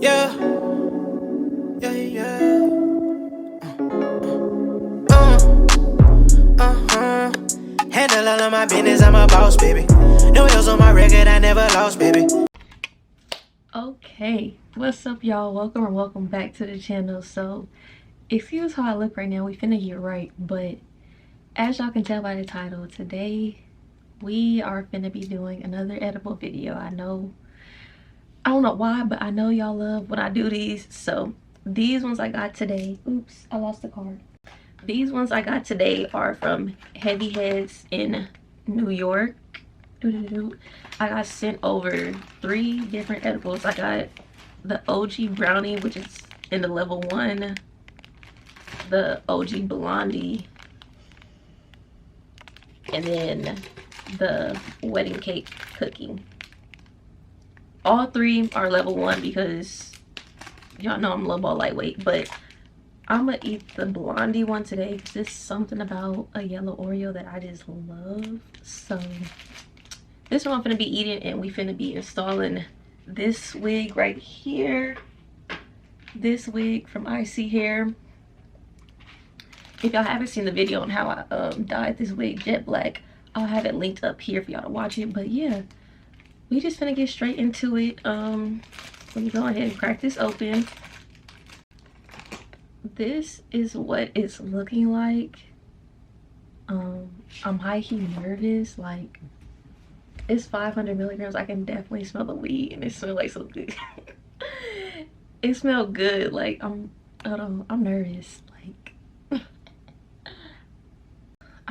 Yeah, yeah, yeah. Uh, uh-huh. Handle all of my business, I'm a boss, baby. No hills on my record, I never lost, baby. Okay, what's up, y'all? Welcome back to the channel. So excuse how I look right now, we finna get right, but as y'all can tell by the title, today we are finna be doing another edible video. I don't know why, but I know y'all love when I do these. So these ones I got today, oops, I lost the card. These ones I got today are from Heavy Heads in New York. I got sent over 3 different edibles. I got the OG brownie, which is in the level 1, the OG blondie, and then the wedding cake cookie. All 3 are level 1 because y'all know I'm low ball lightweight, but I'm gonna eat the blondie one today because there's something about a yellow Oreo that I just love. So this one I'm finna be eating, and we finna be installing this wig right here. This wig from Icy Hair. If y'all haven't seen the video on how I dyed this wig jet black, I'll have it linked up here for y'all to watch it. But yeah, we just finna get straight into it. Let me go ahead and crack this open. This is what it's looking like. I'm high-key nervous. Like, it's 500 milligrams. I can definitely smell the weed, and it smells like so good. It smelled good. Like, I'm nervous. Like,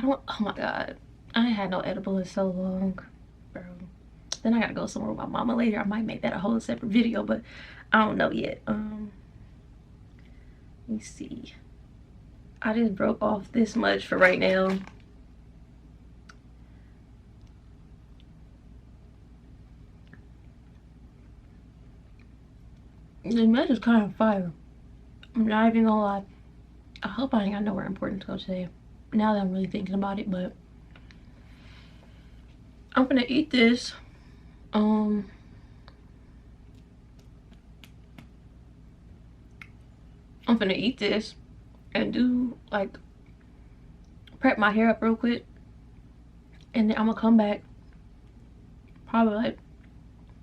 oh my god, I ain't had no edible in so long, bro. Then I gotta go somewhere with my mama later. I might make that a whole separate video, but I don't know yet. Let me see. I just broke off this much for right now. The mess is kind of fire. I'm not even gonna lie. I hope I ain't got nowhere important to go today, now that I'm really thinking about it. But I'm gonna eat this. I'm gonna eat this and do, like, prep my hair up real quick, and then I'm gonna come back probably like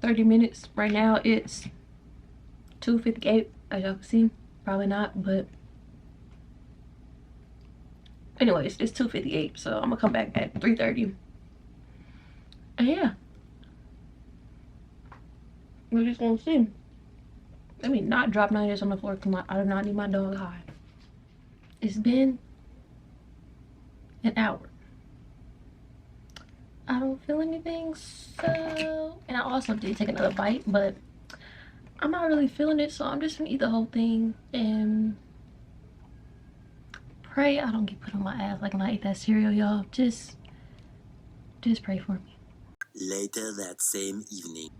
30 minutes. Right now it's 2:58, as y'all can see. Probably not, but anyways, it's 2:58, so I'm gonna come back at 3:30. And yeah, we're just gonna see. Let me not drop none of this on the floor because I do not need my dog high. It's been an hour. I don't feel anything, so, and I also did take another bite, but I'm not really feeling it, so I'm just gonna eat the whole thing and pray I don't get put on my ass like when I eat that cereal, y'all. Just pray for me. Later that same evening.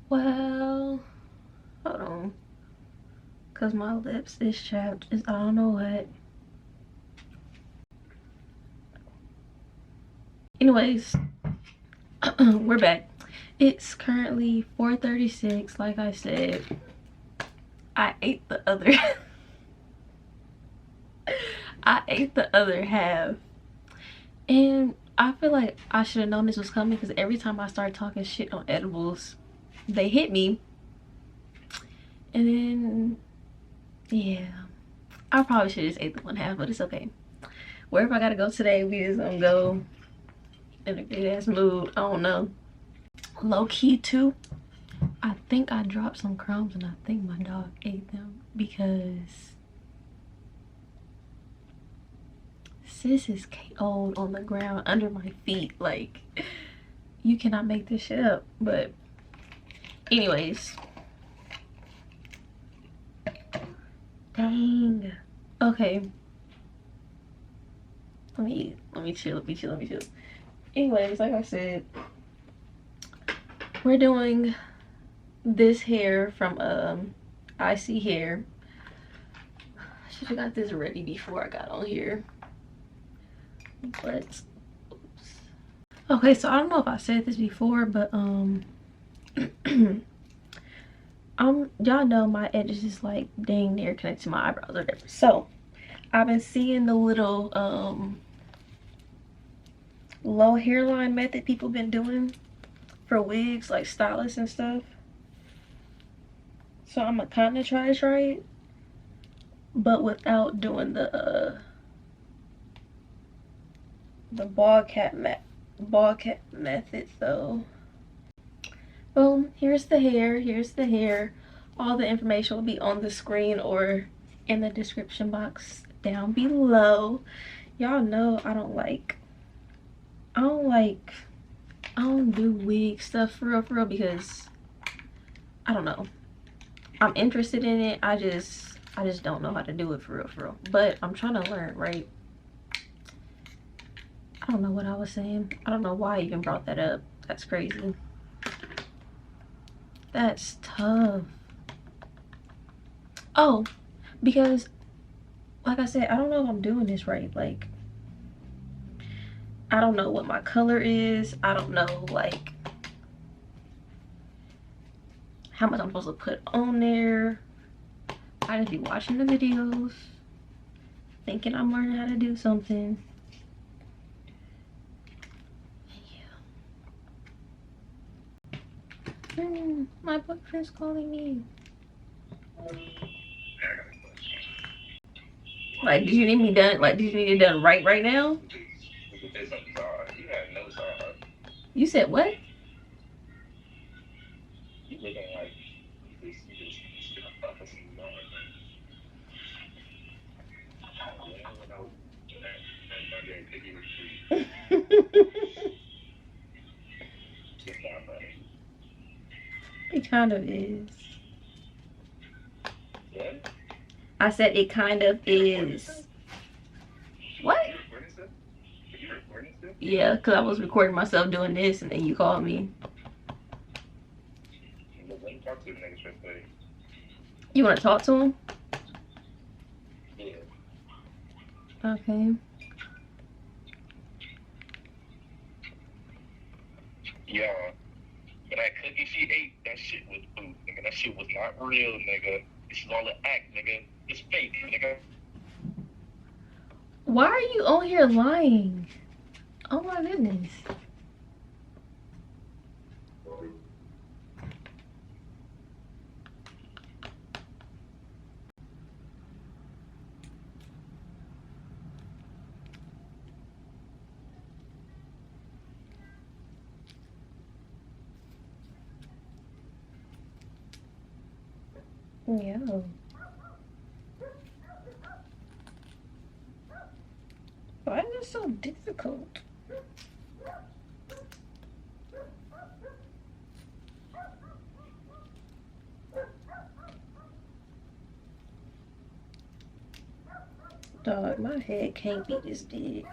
Well, hold on, cause my lips is chapped. I don't know what. Anyways, we're back. It's currently 4:36. Like I said, I ate the other I ate the other half, and I feel like I should have known this was coming because every time I start talking shit on edibles, they hit me. And then, yeah, I probably should have just ate the one half, but it's okay. Wherever I gotta go today, we just gonna go in a good ass mood. I don't know. Low key too, I think I dropped some crumbs, and I think my dog ate them because sis is KO'd on the ground under my feet. Like, you cannot make this shit up. But anyways, dang. Okay, let me chill. Anyways, like I said, we're doing this hair from Icy Hair. I should have got this ready before I got on here, but oops. Okay, so I don't know if I said this before, but Y'all know my edges is like dang near connected to my eyebrows or whatever. So I've been seeing the little low hairline method people been doing for wigs, like stylists and stuff. So I'm gonna kind of try it, but without doing the bald cap method. So boom, here's the hair. All the information will be on the screen or in the description box down below. Y'all know I don't do wig stuff for real because I don't know. I'm interested in it. I just don't know how to do it for real. But I'm trying to learn, right? I don't know what I was saying. I don't know why I even brought that up. That's crazy. That's tough. Oh, because like I said, I don't know if I'm doing this right. Like, I don't know what my color is. I don't know like how much I'm supposed to put on there. I just be watching the videos, thinking I'm learning how to do something. My boyfriend's calling me. Like, did you need me done? Like, did you need it done right now? You said what? It kind of is. I said it kind of is. What? Yeah, because I was recording myself doing this and then you called me. You want to talk to him? Okay. Yeah. But that cookie she ate, that shit was food, nigga. That shit was not real, nigga. This is all an act, nigga. It's fake, nigga. Why are you on here lying? Oh my goodness. Yeah. Why is it so difficult? Dog, my head can't be this big.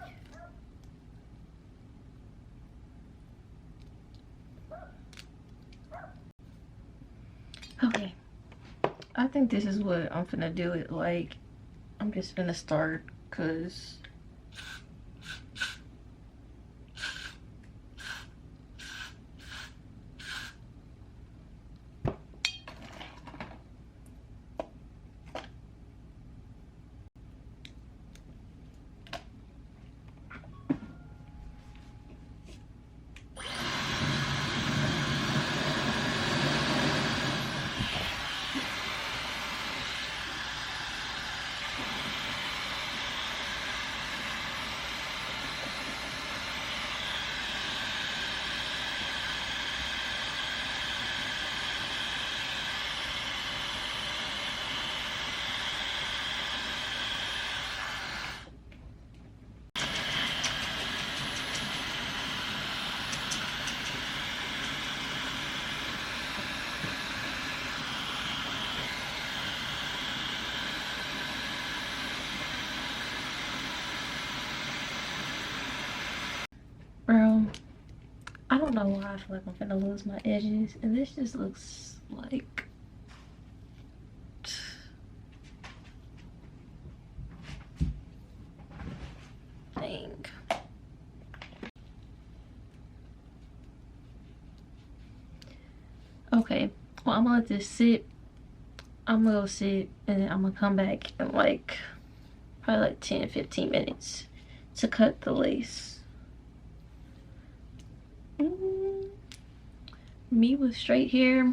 Okay. I think this is what I'm finna do it like. I'm just finna start because bro, I don't know why I feel like I'm finna lose my edges, and this just looks like dang. Okay, well I'm gonna let this sit I'm gonna go sit and then I'm gonna come back in like probably like 10-15 minutes to cut the lace. Me with straight hair.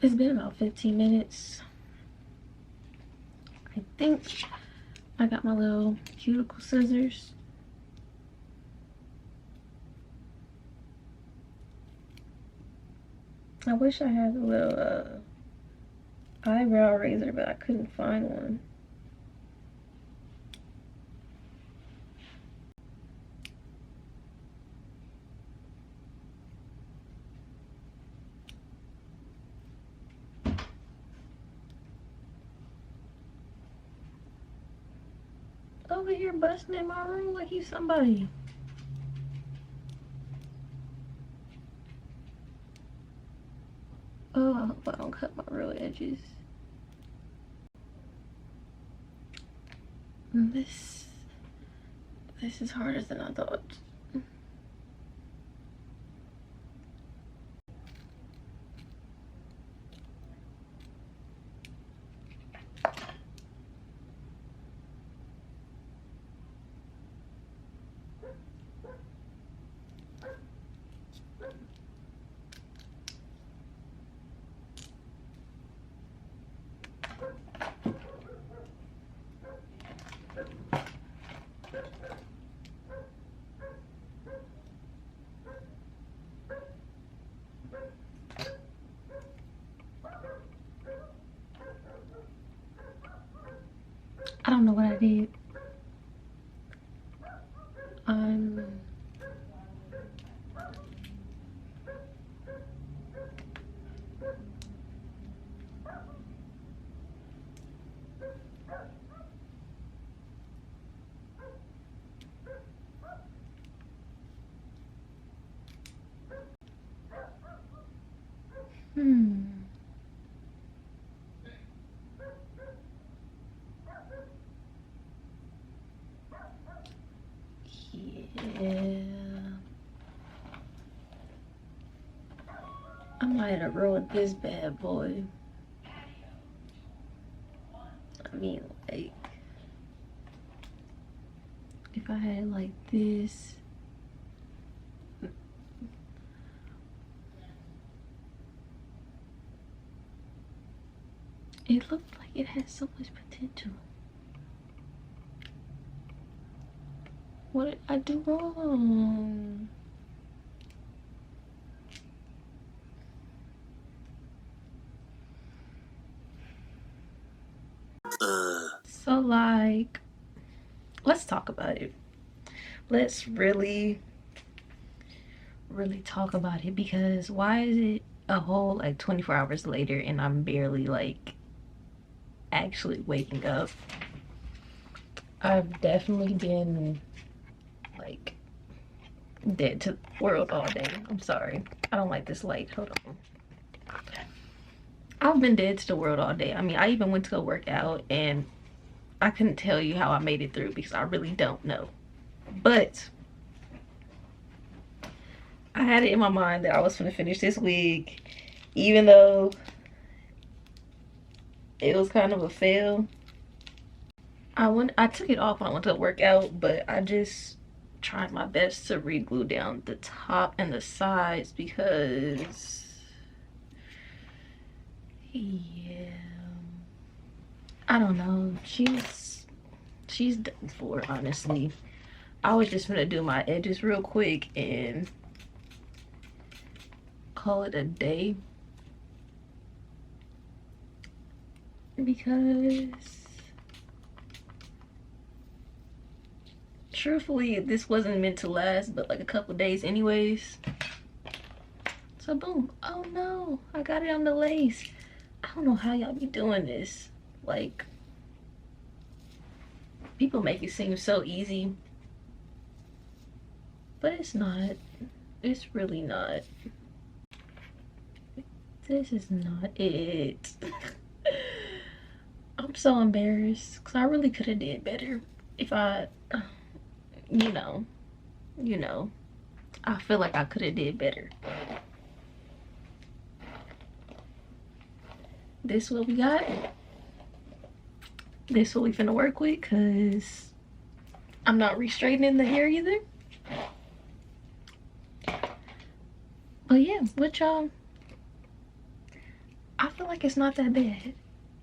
It's been about 15 minutes. I think I got my little cuticle scissors. I wish I had a little eyebrow razor, but I couldn't find one. Over here busting in my room like he's somebody. Oh, I hope I don't cut my real edges. This is harder than I thought. I don't know what I did. Yeah. I might have ruined this bad boy. I mean, like, if I had it like this. It looked like it had so much potential. What did I do wrong? So like, let's talk about it. Let's really talk about it, because why is it a whole like 24 hours later and I'm barely like actually waking up? I've definitely been like dead to the world all day. I'm sorry, I don't like this light. Hold on. I've been dead to the world all day. I mean, I even went to go work out and I couldn't tell you how I made it through, because I really don't know. But I had it in my mind that I was gonna finish this wig, even though it was kind of a fail. I took it off when I went to work out, but I just tried my best to re-glue down the top and the sides, because yeah, I don't know, she's done for, honestly. I was just gonna do my edges real quick and call it a day, because truthfully this wasn't meant to last but like a couple days anyways. So boom. Oh no, I got it on the lace. I don't know how y'all be doing this. Like, people make it seem so easy, but it's not. It's really not. This is not it. I'm so embarrassed, because I really could have did better if I, you know, you know, I feel like I could have did better. This what we got. This what we finna work with, cause I'm not restraightening the hair either. But yeah, what y'all? I feel like it's not that bad.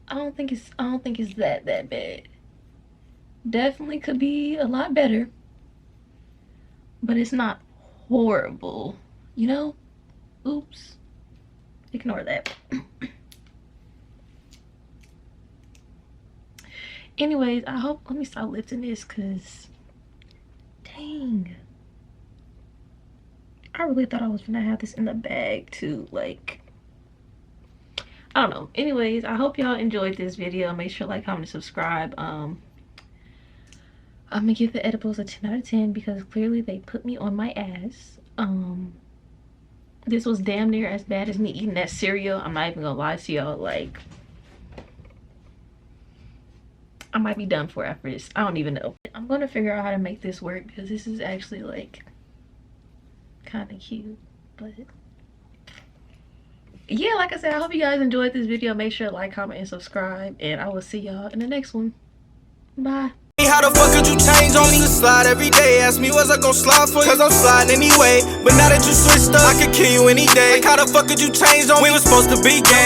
I don't think it's that bad. Definitely could be a lot better, but it's not horrible, you know? Oops. Ignore that. Anyways, I hope, let me stop lifting this, cause dang, I really thought I was gonna have this in the bag too. Like, I don't know. Anyways, I hope y'all enjoyed this video. Make sure to like, comment, and subscribe. I'm gonna give the edibles a 10 out of 10 because clearly they put me on my ass. This was damn near as bad as me eating that cereal. I'm not even gonna lie to y'all. Like, I might be done for after this. I don't even know. I'm gonna figure out how to make this work because this is actually like kind of cute. But yeah, like I said, I hope you guys enjoyed this video. Make sure to like, comment, and subscribe, and I will see y'all in the next one. Bye. How the fuck could you change on me? Slide every day. Ask me, was I gon' slide for you? Cause I'm sliding anyway. But now that you switched up, I could kill you any day. Like, how the fuck could you change on me? We was supposed to be gang.